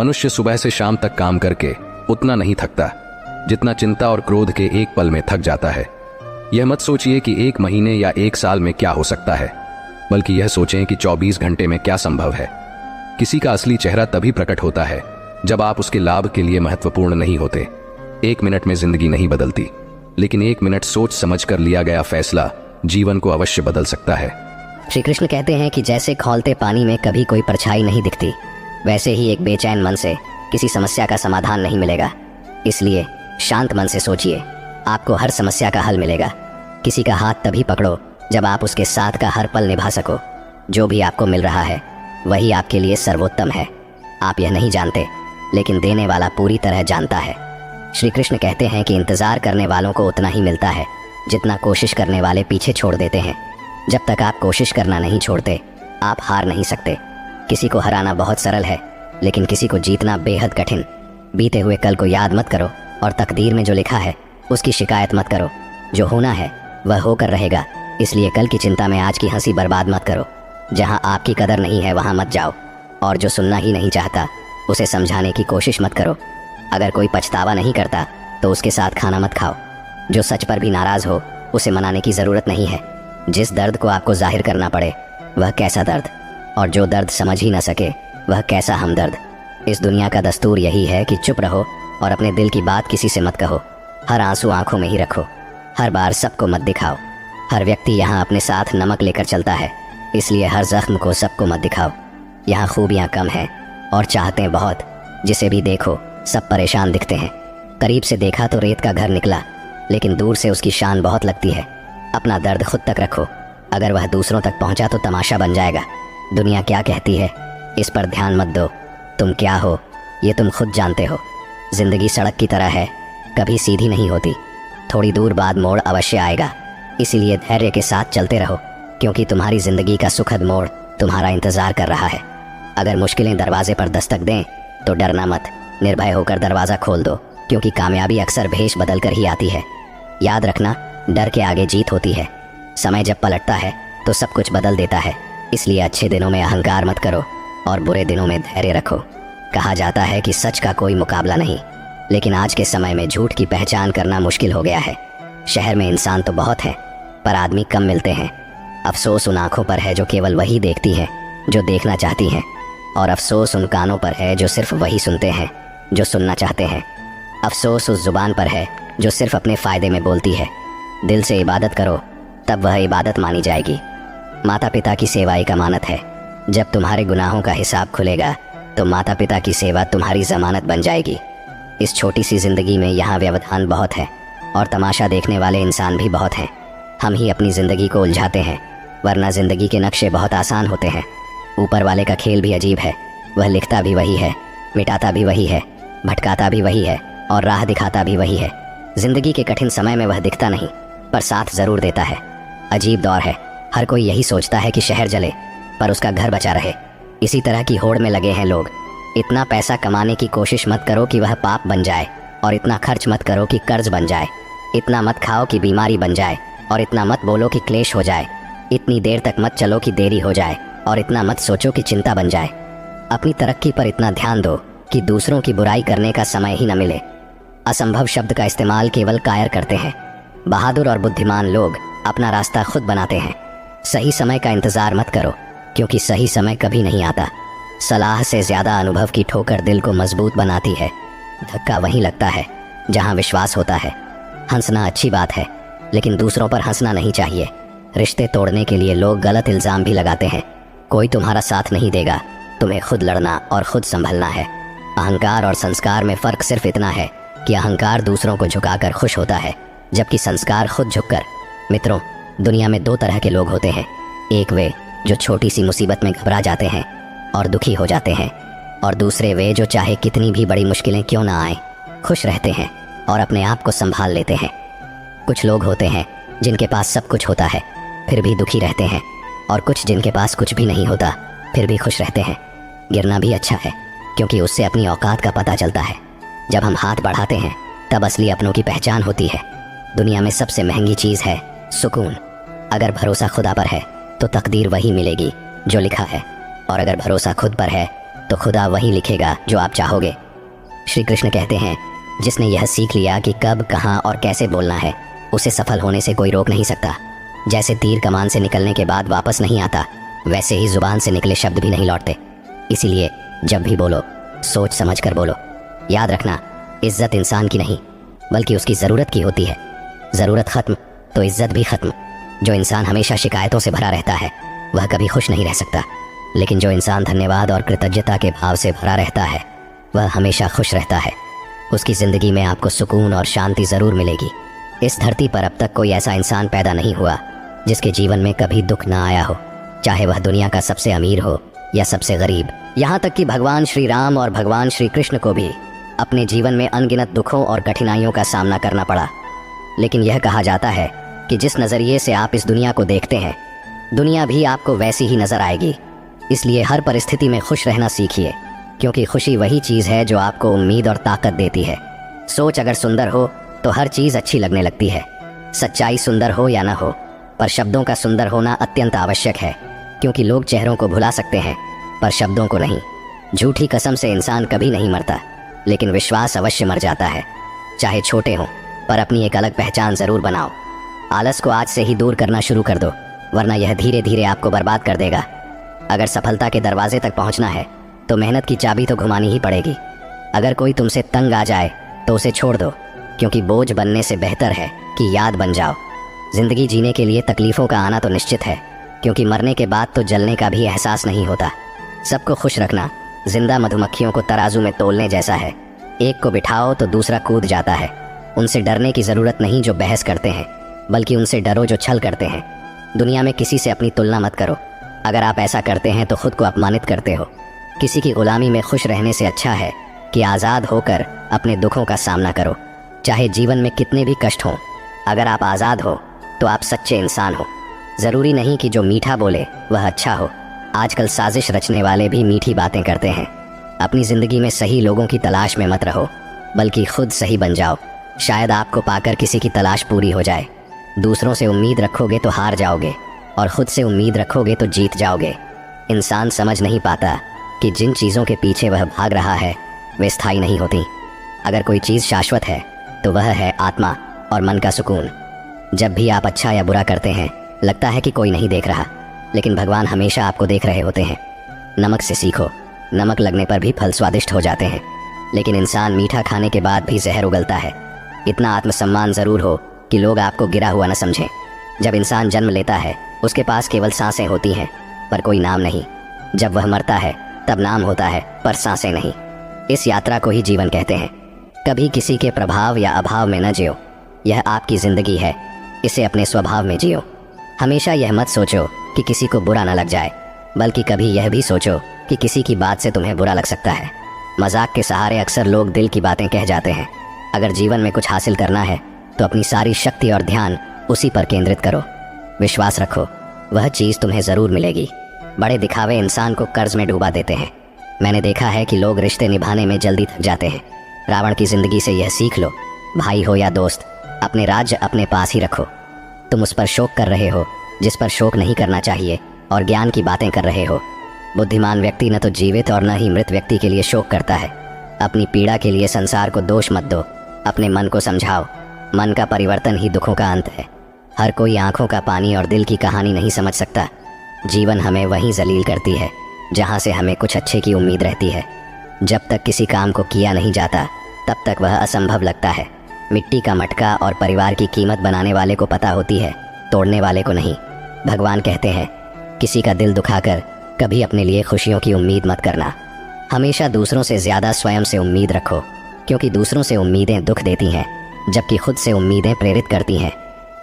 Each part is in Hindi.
मनुष्य सुबह से शाम तक काम करके उतना नहीं थकता जितना चिंता और क्रोध के एक पल में थक जाता है। यह मत सोचिए कि 1 महीने या 1 साल में क्या हो सकता है, बल्कि यह सोचें कि 24 घंटे में क्या संभव है। किसी का असली चेहरा तभी प्रकट होता है जब आप उसके लाभ के लिए महत्वपूर्ण नहीं होते। 1 मिनट में जिंदगी नहीं बदलती, लेकिन 1 मिनट सोच समझ कर लिया गया फैसला जीवन को अवश्य बदल सकता है। श्री कृष्ण कहते हैं कि जैसे खौलते पानी में कभी कोई परछाई नहीं दिखती, वैसे ही एक बेचैन मन से किसी समस्या का समाधान नहीं मिलेगा। इसलिए शांत मन से सोचिए, आपको हर समस्या का हल मिलेगा। किसी का हाथ तभी पकड़ो जब आप उसके साथ का हर पल निभा सको। जो भी आपको मिल रहा है वही आपके लिए सर्वोत्तम है। आप यह नहीं जानते, लेकिन देने वाला पूरी तरह जानता है। श्री कृष्ण कहते हैं कि इंतजार करने वालों को उतना ही मिलता है जितना कोशिश करने वाले पीछे छोड़ देते हैं। जब तक आप कोशिश करना नहीं छोड़ते, आप हार नहीं सकते। किसी को हराना बहुत सरल है, लेकिन किसी को जीतना बेहद कठिन। बीते हुए कल को याद मत करो और तकदीर में जो लिखा है उसकी शिकायत मत करो। जो होना है वह होकर रहेगा, इसलिए कल की चिंता में आज की हंसी बर्बाद मत करो। जहाँ आपकी कदर नहीं है वहाँ मत जाओ, और जो सुनना ही नहीं चाहता उसे समझाने की कोशिश मत करो। अगर कोई पछतावा नहीं करता तो उसके साथ खाना मत खाओ। जो सच पर भी नाराज़ हो उसे मनाने की ज़रूरत नहीं है। जिस दर्द को आपको जाहिर करना पड़े वह कैसा दर्द, और जो दर्द समझ ही न सके वह कैसा हमदर्द। इस दुनिया का दस्तूर यही है कि चुप रहो और अपने दिल की बात किसी से मत कहो। हर आंसू आंखों में ही रखो। हर बार सबको मत दिखाओ। हर व्यक्ति यहाँ अपने साथ नमक लेकर चलता है, इसलिए हर जख्म को सबको मत दिखाओ। यहाँ खूबियाँ कम हैं और चाहते हैं बहुत। जिसे भी देखो सब परेशान दिखते हैं। करीब से देखा तो रेत का घर निकला, लेकिन दूर से उसकी शान बहुत लगती है। अपना दर्द खुद तक रखो, अगर वह दूसरों तक पहुँचा तो तमाशा बन जाएगा। दुनिया क्या कहती है इस पर ध्यान मत दो। तुम क्या हो ये तुम खुद जानते हो। जिंदगी सड़क की तरह है, कभी सीधी नहीं होती। थोड़ी दूर बाद मोड़ अवश्य आएगा, इसीलिए धैर्य के साथ चलते रहो, क्योंकि तुम्हारी जिंदगी का सुखद मोड़ तुम्हारा इंतजार कर रहा है। अगर मुश्किलें दरवाजे पर दस्तक दें तो डरना मत, निर्भय होकर दरवाज़ा खोल दो, क्योंकि कामयाबी अक्सर भेष बदल कर ही आती है। याद रखना, डर के आगे जीत होती है। समय जब पलटता है तो सब कुछ बदल देता है, इसलिए अच्छे दिनों में अहंकार मत करो और बुरे दिनों में धैर्य रखो। कहा जाता है कि सच का कोई मुकाबला नहीं, लेकिन आज के समय में झूठ की पहचान करना मुश्किल हो गया है। शहर में इंसान तो बहुत हैं, पर आदमी कम मिलते हैं। अफसोस उन आँखों पर है जो केवल वही देखती हैं जो देखना चाहती हैं, और अफसोस उन कानों पर है जो सिर्फ वही सुनते हैं जो सुनना चाहते हैं। अफसोस उस जुबान पर है जो सिर्फ अपने फ़ायदे में बोलती है। दिल से इबादत करो, तब वह इबादत मानी जाएगी। माता पिता की सेवा एक अमानत है। जब तुम्हारे गुनाहों का हिसाब खुलेगा तो माता पिता की सेवा तुम्हारी ज़मानत बन जाएगी। इस छोटी सी ज़िंदगी में यहाँ व्यवधान बहुत है और तमाशा देखने वाले इंसान भी बहुत हैं। हम ही अपनी ज़िंदगी को उलझाते हैं, वरना ज़िंदगी के नक्शे बहुत आसान होते हैं। ऊपर वाले का खेल भी अजीब है, वह लिखता भी वही है, मिटाता भी वही है, भटकाता भी वही है और राह दिखाता भी वही है। ज़िंदगी के कठिन समय में वह दिखता नहीं, पर साथ ज़रूर देता है। अजीब दौर है, हर कोई यही सोचता है कि शहर जले पर उसका घर बचा रहे। इसी तरह की होड़ में लगे हैं लोग। इतना पैसा कमाने की कोशिश मत करो कि वह पाप बन जाए, और इतना खर्च मत करो कि कर्ज बन जाए। इतना मत खाओ कि बीमारी बन जाए, और इतना मत बोलो कि क्लेश हो जाए। इतनी देर तक मत चलो कि देरी हो जाए, और इतना मत सोचो कि चिंता बन जाए। अपनी तरक्की पर इतना ध्यान दो कि दूसरों की बुराई करने का समय ही न मिले। असंभव शब्द का इस्तेमाल केवल कायर करते हैं। बहादुर और बुद्धिमान लोग अपना रास्ता खुद बनाते हैं। सही समय का इंतज़ार मत करो, क्योंकि सही समय कभी नहीं आता। सलाह से ज़्यादा अनुभव की ठोकर दिल को मजबूत बनाती है। धक्का वहीं लगता है जहां विश्वास होता है। हंसना अच्छी बात है, लेकिन दूसरों पर हंसना नहीं चाहिए। रिश्ते तोड़ने के लिए लोग गलत इल्ज़ाम भी लगाते हैं। कोई तुम्हारा साथ नहीं देगा, तुम्हें खुद लड़ना और खुद संभलना है। अहंकार और संस्कार में फ़र्क सिर्फ इतना है कि अहंकार दूसरों को झुकाकर खुश होता है, जबकि संस्कार खुद झुककर। मित्रों, दुनिया में 2 तरह के लोग होते हैं। एक वे जो छोटी सी मुसीबत में घबरा जाते हैं और दुखी हो जाते हैं, और दूसरे वे जो चाहे कितनी भी बड़ी मुश्किलें क्यों ना आए, खुश रहते हैं और अपने आप को संभाल लेते हैं। कुछ लोग होते हैं जिनके पास सब कुछ होता है फिर भी दुखी रहते हैं, और कुछ जिनके पास कुछ भी नहीं होता फिर भी खुश रहते हैं। गिरना भी अच्छा है, क्योंकि उससे अपनी औकात का पता चलता है। जब हम हाथ बढ़ाते हैं तब असली अपनों की पहचान होती है। दुनिया में सबसे महंगी चीज़ है सुकून। अगर भरोसा खुदा पर है तो तकदीर वही मिलेगी जो लिखा है, और अगर भरोसा खुद पर है तो खुदा वही लिखेगा जो आप चाहोगे। श्री कृष्ण कहते हैं, जिसने यह सीख लिया कि कब, कहाँ और कैसे बोलना है, उसे सफल होने से कोई रोक नहीं सकता। जैसे तीर कमान से निकलने के बाद वापस नहीं आता, वैसे ही जुबान से निकले शब्द भी नहीं लौटते। इसीलिए जब भी बोलो, सोच समझ कर बोलो। याद रखना, इज्जत इंसान की नहीं बल्कि उसकी ज़रूरत की होती है। ज़रूरत ख़त्म तो इज्जत भी ख़त्म। जो इंसान हमेशा शिकायतों से भरा रहता है वह कभी खुश नहीं रह सकता, लेकिन जो इंसान धन्यवाद और कृतज्ञता के भाव से भरा रहता है वह हमेशा खुश रहता है। उसकी ज़िंदगी में आपको सुकून और शांति ज़रूर मिलेगी। इस धरती पर अब तक कोई ऐसा इंसान पैदा नहीं हुआ जिसके जीवन में कभी दुख ना आया हो, चाहे वह दुनिया का सबसे अमीर हो या सबसे गरीब। यहाँ तक कि भगवान श्री राम और भगवान श्री कृष्ण को भी अपने जीवन में अनगिनत दुखों और कठिनाइयों का सामना करना पड़ा। लेकिन यह कहा जाता है कि जिस नज़रिए से आप इस दुनिया को देखते हैं, दुनिया भी आपको वैसी ही नज़र आएगी। इसलिए हर परिस्थिति में खुश रहना सीखिए, क्योंकि खुशी वही चीज़ है जो आपको उम्मीद और ताकत देती है। सोच अगर सुंदर हो तो हर चीज़ अच्छी लगने लगती है। सच्चाई सुंदर हो या ना हो, पर शब्दों का सुंदर होना अत्यंत आवश्यक है, क्योंकि लोग चेहरों को भुला सकते हैं पर शब्दों को नहीं। झूठी कसम से इंसान कभी नहीं मरता, लेकिन विश्वास अवश्य मर जाता है। चाहे छोटे हों, पर अपनी एक अलग पहचान ज़रूर बनाओ। आलस को आज से ही दूर करना शुरू कर दो, वरना यह धीरे धीरे आपको बर्बाद कर देगा। अगर सफलता के दरवाजे तक पहुंचना है तो मेहनत की चाबी तो घुमानी ही पड़ेगी। अगर कोई तुमसे तंग आ जाए तो उसे छोड़ दो, क्योंकि बोझ बनने से बेहतर है कि याद बन जाओ। जिंदगी जीने के लिए तकलीफ़ों का आना तो निश्चित है, क्योंकि मरने के बाद तो जलने का भी एहसास नहीं होता। सबको खुश रखना जिंदा मधुमक्खियों को तराजू में तोलने जैसा है। एक को बिठाओ तो दूसरा कूद जाता है। उनसे डरने की ज़रूरत नहीं जो बहस करते हैं, बल्कि उनसे डरो जो छल करते हैं। दुनिया में किसी से अपनी तुलना मत करो। अगर आप ऐसा करते हैं तो खुद को अपमानित करते हो। किसी की गुलामी में खुश रहने से अच्छा है कि आज़ाद होकर अपने दुखों का सामना करो, चाहे जीवन में कितने भी कष्ट हों। अगर आप आज़ाद हो तो आप सच्चे इंसान हो। ज़रूरी नहीं कि जो मीठा बोले वह अच्छा हो। आजकल साजिश रचने वाले भी मीठी बातें करते हैं। अपनी ज़िंदगी में सही लोगों की तलाश में मत रहो, बल्कि खुद सही बन जाओ। शायद आपको पाकर किसी की तलाश पूरी हो जाए। दूसरों से उम्मीद रखोगे तो हार जाओगे, और खुद से उम्मीद रखोगे तो जीत जाओगे। इंसान समझ नहीं पाता कि जिन चीज़ों के पीछे वह भाग रहा है वे स्थायी नहीं होती। अगर कोई चीज़ शाश्वत है तो वह है आत्मा और मन का सुकून। जब भी आप अच्छा या बुरा करते हैं, लगता है कि कोई नहीं देख रहा, लेकिन भगवान हमेशा आपको देख रहे होते हैं। नमक से सीखो, नमक लगने पर भी फल स्वादिष्ट हो जाते हैं, लेकिन इंसान मीठा खाने के बाद भी जहर उगलता है। इतना आत्मसम्मान ज़रूर हो कि लोग आपको गिरा हुआ न समझें। जब इंसान जन्म लेता है उसके पास केवल सांसें होती हैं, पर कोई नाम नहीं। जब वह मरता है तब नाम होता है, पर सांसें नहीं। इस यात्रा को ही जीवन कहते हैं। कभी किसी के प्रभाव या अभाव में न जियो। यह आपकी ज़िंदगी है, इसे अपने स्वभाव में जियो। हमेशा यह मत सोचो कि किसी को बुरा न लग जाए, बल्कि कभी यह भी सोचो कि किसी की बात से तुम्हें बुरा लग सकता है। मजाक के सहारे अक्सर लोग दिल की बातें कह जाते हैं। अगर जीवन में कुछ हासिल करना है तो अपनी सारी शक्ति और ध्यान उसी पर केंद्रित करो। विश्वास रखो, वह चीज़ तुम्हें ज़रूर मिलेगी। बड़े दिखावे इंसान को कर्ज में डूबा देते हैं। मैंने देखा है कि लोग रिश्ते निभाने में जल्दी थक जाते हैं। रावण की ज़िंदगी से यह सीख लो, भाई हो या दोस्त, अपने राज्य अपने पास ही रखो। तुम उस पर शोक कर रहे हो जिस पर शोक नहीं करना चाहिए, और ज्ञान की बातें कर रहे हो। बुद्धिमान व्यक्ति न तो जीवित और न ही मृत व्यक्ति के लिए शोक करता है। अपनी पीड़ा के लिए संसार को दोष मत दो, अपने मन को समझाओ। मन का परिवर्तन ही दुखों का अंत है। हर कोई आंखों का पानी और दिल की कहानी नहीं समझ सकता। जीवन हमें वहीं जलील करती है जहाँ से हमें कुछ अच्छे की उम्मीद रहती है। जब तक किसी काम को किया नहीं जाता तब तक वह असंभव लगता है। मिट्टी का मटका और परिवार की कीमत बनाने वाले को पता होती है, तोड़ने वाले को नहीं। भगवान कहते हैं, किसी का दिल दुखाकर कभी अपने लिए खुशियों की उम्मीद मत करना। हमेशा दूसरों से ज़्यादा स्वयं से उम्मीद रखो, क्योंकि दूसरों से उम्मीदें दुख देती हैं, जबकि खुद से उम्मीदें प्रेरित करती हैं।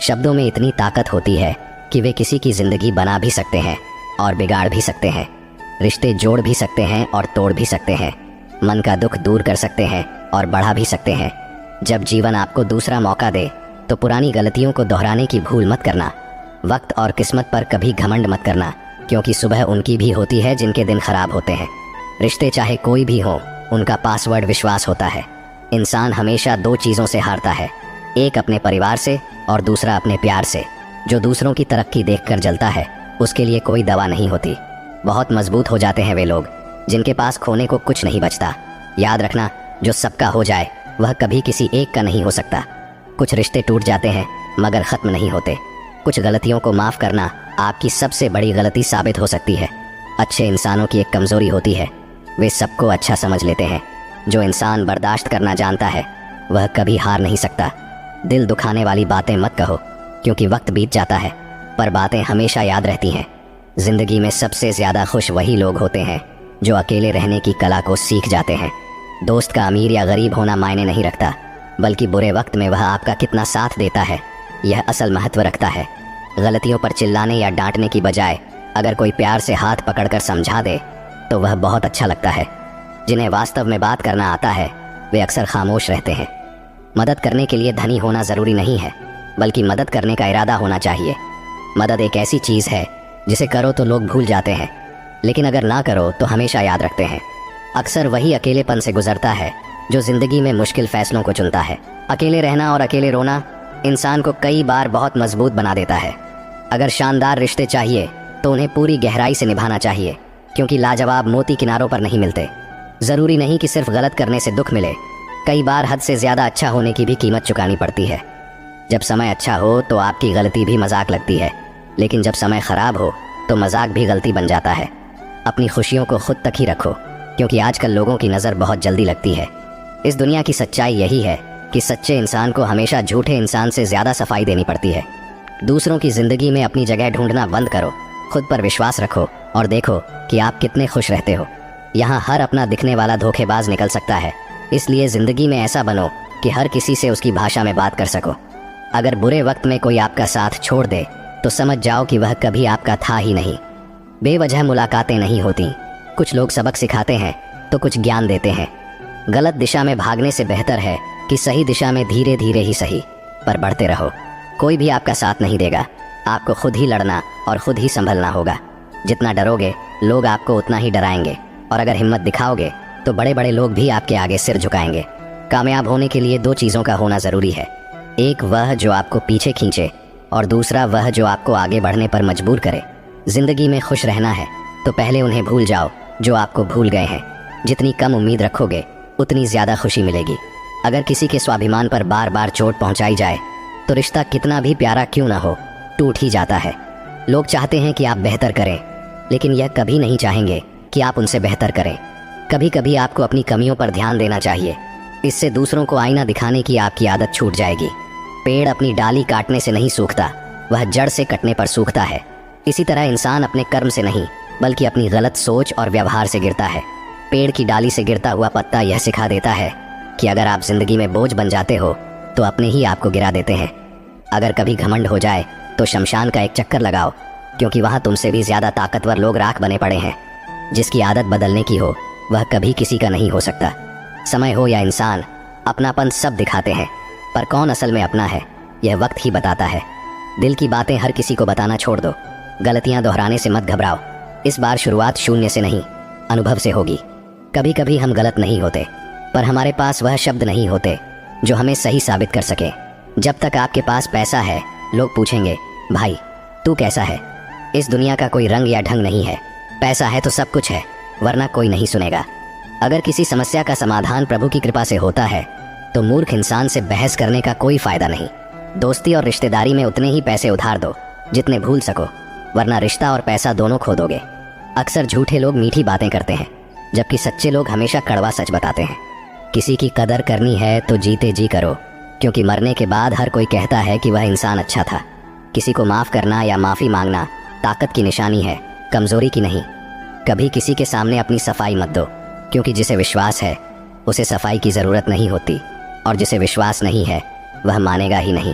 शब्दों में इतनी ताकत होती है कि वे किसी की ज़िंदगी बना भी सकते हैं और बिगाड़ भी सकते हैं। रिश्ते जोड़ भी सकते हैं और तोड़ भी सकते हैं। मन का दुख दूर कर सकते हैं और बढ़ा भी सकते हैं। जब जीवन आपको दूसरा मौका दे तो पुरानी गलतियों को दोहराने की भूल मत करना। वक्त और किस्मत पर कभी घमंड मत करना, क्योंकि सुबह उनकी भी होती है जिनके दिन खराब होते हैं। रिश्ते चाहे कोई भी हो, उनका पासवर्ड विश्वास होता है। इंसान हमेशा दो चीज़ों से हारता है, एक अपने परिवार से और दूसरा अपने प्यार से। जो दूसरों की तरक्की देखकर जलता है उसके लिए कोई दवा नहीं होती। बहुत मजबूत हो जाते हैं वे लोग जिनके पास खोने को कुछ नहीं बचता। याद रखना, जो सबका हो जाए वह कभी किसी एक का नहीं हो सकता। कुछ रिश्ते टूट जाते हैं मगर ख़त्म नहीं होते। कुछ गलतियों को माफ़ करना आपकी सबसे बड़ी गलती साबित हो सकती है। अच्छे इंसानों की एक कमज़ोरी होती है, वे सबको अच्छा समझ लेते हैं। जो इंसान बर्दाश्त करना जानता है वह कभी हार नहीं सकता। दिल दुखाने वाली बातें मत कहो, क्योंकि वक्त बीत जाता है पर बातें हमेशा याद रहती हैं। जिंदगी में सबसे ज़्यादा खुश वही लोग होते हैं जो अकेले रहने की कला को सीख जाते हैं। दोस्त का अमीर या गरीब होना मायने नहीं रखता, बल्कि बुरे वक्त में वह आपका कितना साथ देता है यह असल महत्व रखता है। गलतियों पर चिल्लाने या डांटने की बजाय अगर कोई प्यार से हाथ पकड़कर समझा दे तो वह बहुत अच्छा लगता है। जिन्हें वास्तव में बात करना आता है वे अक्सर खामोश रहते हैं। मदद करने के लिए धनी होना ज़रूरी नहीं है, बल्कि मदद करने का इरादा होना चाहिए। मदद एक ऐसी चीज़ है जिसे करो तो लोग भूल जाते हैं, लेकिन अगर ना करो तो हमेशा याद रखते हैं। अक्सर वही अकेलेपन से गुजरता है जो ज़िंदगी में मुश्किल फ़ैसलों को चुनता है। अकेले रहना और अकेले रोना इंसान को कई बार बहुत मजबूत बना देता है। अगर शानदार रिश्ते चाहिए तो उन्हें पूरी गहराई से निभाना चाहिए, क्योंकि लाजवाब मोती किनारों पर नहीं मिलते। ज़रूरी नहीं कि सिर्फ गलत करने से दुख मिले, कई बार हद से ज़्यादा अच्छा होने की भी कीमत चुकानी पड़ती है। जब समय अच्छा हो तो आपकी गलती भी मजाक लगती है, लेकिन जब समय ख़राब हो तो मजाक भी गलती बन जाता है। अपनी खुशियों को खुद तक ही रखो, क्योंकि आजकल लोगों की नज़र बहुत जल्दी लगती है। इस दुनिया की सच्चाई यही है कि सच्चे इंसान को हमेशा झूठे इंसान से ज़्यादा सफाई देनी पड़ती है। दूसरों की ज़िंदगी में अपनी जगह ढूंढना बंद करो, खुद पर विश्वास रखो और देखो कि आप कितने खुश रहते हो। यहाँ हर अपना दिखने वाला धोखेबाज निकल सकता है, इसलिए ज़िंदगी में ऐसा बनो कि हर किसी से उसकी भाषा में बात कर सको। अगर बुरे वक्त में कोई आपका साथ छोड़ दे तो समझ जाओ कि वह कभी आपका था ही नहीं। बेवजह मुलाकातें नहीं होती, कुछ लोग सबक सिखाते हैं तो कुछ ज्ञान देते हैं। गलत दिशा में भागने से बेहतर है कि सही दिशा में धीरे धीरे ही सही पर बढ़ते रहो। कोई भी आपका साथ नहीं देगा, आपको खुद ही लड़ना और खुद ही संभलना होगा। जितना डरोगे लोग आपको उतना ही डराएंगे, और अगर हिम्मत दिखाओगे तो बड़े बड़े लोग भी आपके आगे सिर झुकाएंगे। कामयाब होने के लिए दो चीज़ों का होना ज़रूरी है, एक वह जो आपको पीछे खींचे और दूसरा वह जो आपको आगे बढ़ने पर मजबूर करे। ज़िंदगी में खुश रहना है तो पहले उन्हें भूल जाओ जो आपको भूल गए हैं। जितनी कम उम्मीद रखोगे उतनी ज़्यादा खुशी मिलेगी। अगर किसी के स्वाभिमान पर बार बार चोट पहुंचाई जाए तो रिश्ता कितना भी प्यारा क्यों ना हो टूट ही जाता है। लोग चाहते हैं कि आप बेहतर करें, लेकिन यह कभी नहीं चाहेंगे कि आप उनसे बेहतर करें। कभी कभी आपको अपनी कमियों पर ध्यान देना चाहिए, इससे दूसरों को आईना दिखाने की आपकी आदत छूट जाएगी। पेड़ अपनी डाली काटने से नहीं सूखता, वह जड़ से कटने पर सूखता है। इसी तरह इंसान अपने कर्म से नहीं बल्कि अपनी गलत सोच और व्यवहार से गिरता है। पेड़ की डाली से गिरता हुआ पत्ता यह सिखा देता है कि अगर आप जिंदगी में बोझ बन जाते हो तो अपने ही आपको गिरा देते हैं। अगर कभी घमंड हो जाए तो शमशान का एक चक्कर लगाओ, क्योंकि वहाँ तुमसे भी ज़्यादा ताकतवर लोग राख बने पड़े हैं। जिसकी आदत बदलने की हो वह कभी किसी का नहीं हो सकता। समय हो या इंसान, अपनापन सब दिखाते हैं, पर कौन असल में अपना है यह वक्त ही बताता है। दिल की बातें हर किसी को बताना छोड़ दो। गलतियां दोहराने से मत घबराओ। इस बार शुरुआत शून्य से नहीं, अनुभव से होगी। कभी कभी हम गलत नहीं होते, पर हमारे पास वह शब्द नहीं होते जो हमें सही साबित कर सके। जब तक आपके पास पैसा है लोग पूछेंगे, भाई तू कैसा है। इस दुनिया का कोई रंग या ढंग नहीं है, पैसा है तो सब कुछ है, वरना कोई नहीं सुनेगा। अगर किसी समस्या का समाधान प्रभु की कृपा से होता है तो मूर्ख इंसान से बहस करने का कोई फायदा नहीं। दोस्ती और रिश्तेदारी में उतने ही पैसे उधार दो जितने भूल सको, वरना रिश्ता और पैसा दोनों खो दोगे। अक्सर झूठे लोग मीठी बातें करते हैं, जबकि सच्चे लोग हमेशा कड़वा सच बताते हैं। किसी की कदर करनी है तो जीते जी करो, क्योंकि मरने के बाद हर कोई कहता है कि वह इंसान अच्छा था। किसी को माफ़ करना या माफ़ी मांगना ताकत की निशानी है, कमज़ोरी की नहीं। कभी किसी के सामने अपनी सफाई मत दो, क्योंकि जिसे विश्वास है उसे सफाई की ज़रूरत नहीं होती, और जिसे विश्वास नहीं है वह मानेगा ही नहीं।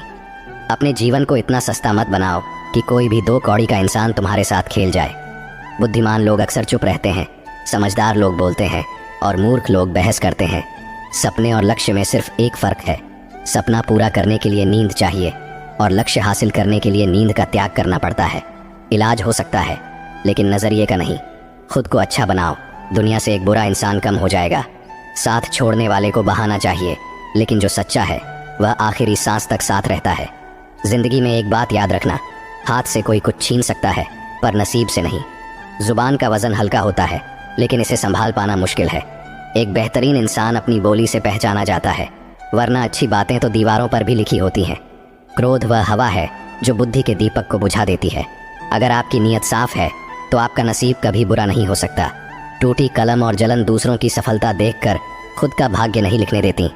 अपने जीवन को इतना सस्ता मत बनाओ कि कोई भी दो कौड़ी का इंसान तुम्हारे साथ खेल जाए। बुद्धिमान लोग अक्सर चुप रहते हैं, समझदार लोग बोलते हैं और मूर्ख लोग बहस करते हैं। सपने और लक्ष्य में सिर्फ एक फ़र्क है, सपना पूरा करने के लिए नींद चाहिए और लक्ष्य हासिल करने के लिए नींद का त्याग करना पड़ता है। इलाज हो सकता है लेकिन नज़रिए का नहीं। खुद को अच्छा बनाओ, दुनिया से एक बुरा इंसान कम हो जाएगा। साथ छोड़ने वाले को बहाना चाहिए, लेकिन जो सच्चा है वह आखिरी सांस तक साथ रहता है। जिंदगी में एक बात याद रखना, हाथ से कोई कुछ छीन सकता है पर नसीब से नहीं। जुबान का वजन हल्का होता है लेकिन इसे संभाल पाना मुश्किल है। एक बेहतरीन इंसान अपनी बोली से पहचाना जाता है, वरना अच्छी बातें तो दीवारों पर भी लिखी होती हैं। क्रोध वह हवा है जो बुद्धि के दीपक को बुझा देती है। अगर आपकी नीयत साफ है तो आपका नसीब कभी बुरा नहीं हो सकता। टूटी कलम और जलन दूसरों की सफलता देखकर खुद का भाग्य नहीं लिखने देती।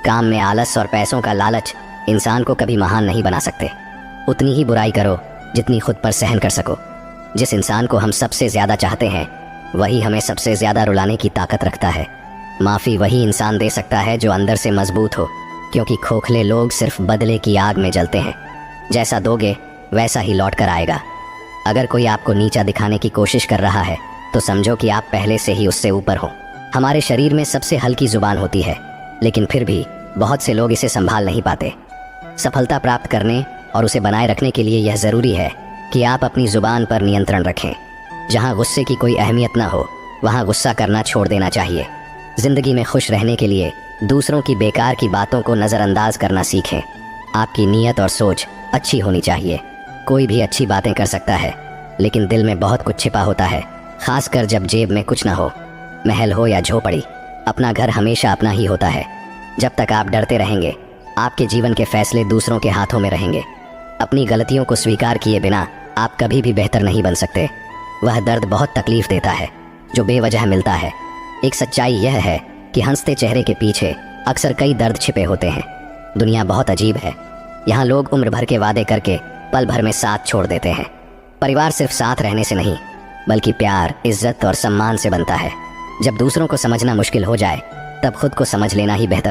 काम में आलस और पैसों का लालच इंसान को कभी महान नहीं बना सकते। उतनी ही बुराई करो जितनी खुद पर सहन कर सको। जिस इंसान को हम सबसे ज्यादा चाहते हैं वही हमें सबसे ज्यादा रुलाने की ताकत रखता है। माफ़ी वही इंसान दे सकता है जो अंदर से मजबूत हो, क्योंकि खोखले लोग सिर्फ बदले की आग में जलते हैं। जैसा दोगे वैसा ही लौट कर आएगा। अगर कोई आपको नीचा दिखाने की कोशिश कर रहा है तो समझो कि आप पहले से ही उससे ऊपर हो। हमारे शरीर में सबसे हल्की जुबान होती है, लेकिन फिर भी बहुत से लोग इसे संभाल नहीं पाते। सफलता प्राप्त करने और उसे बनाए रखने के लिए यह ज़रूरी है कि आप अपनी जुबान पर नियंत्रण रखें। जहाँ गुस्से की कोई अहमियत ना हो वहाँ गुस्सा करना छोड़ देना चाहिए। जिंदगी में खुश रहने के लिए दूसरों की बेकार की बातों को नज़रअंदाज करना सीखें। आपकी नीयत और सोच अच्छी होनी चाहिए। कोई भी अच्छी बातें कर सकता है, लेकिन दिल में बहुत कुछ छिपा होता है, खासकर जब जेब में कुछ ना हो। महल हो या झोपड़ी, अपना घर हमेशा अपना ही होता है। जब तक आप डरते रहेंगे आपके जीवन के फैसले दूसरों के हाथों में रहेंगे। अपनी गलतियों को स्वीकार किए बिना आप कभी भी बेहतर नहीं बन सकते। वह दर्द बहुत तकलीफ देता है जो बेवजह मिलता है। एक सच्चाई यह है कि हंसते चेहरे के पीछे अक्सर कई दर्द छिपे होते हैं। दुनिया बहुत अजीब है। यहाँ लोग उम्र भर के वादे करके पल भर में साथ छोड़ देते हैं। परिवार सिर्फ साथ रहने से नहीं, बल्कि प्यार, इज्जत और सम्मान से बनता है। जब दूसरों को समझना मुश्किल हो जाए तब खुद को समझ लेना ही बेहतर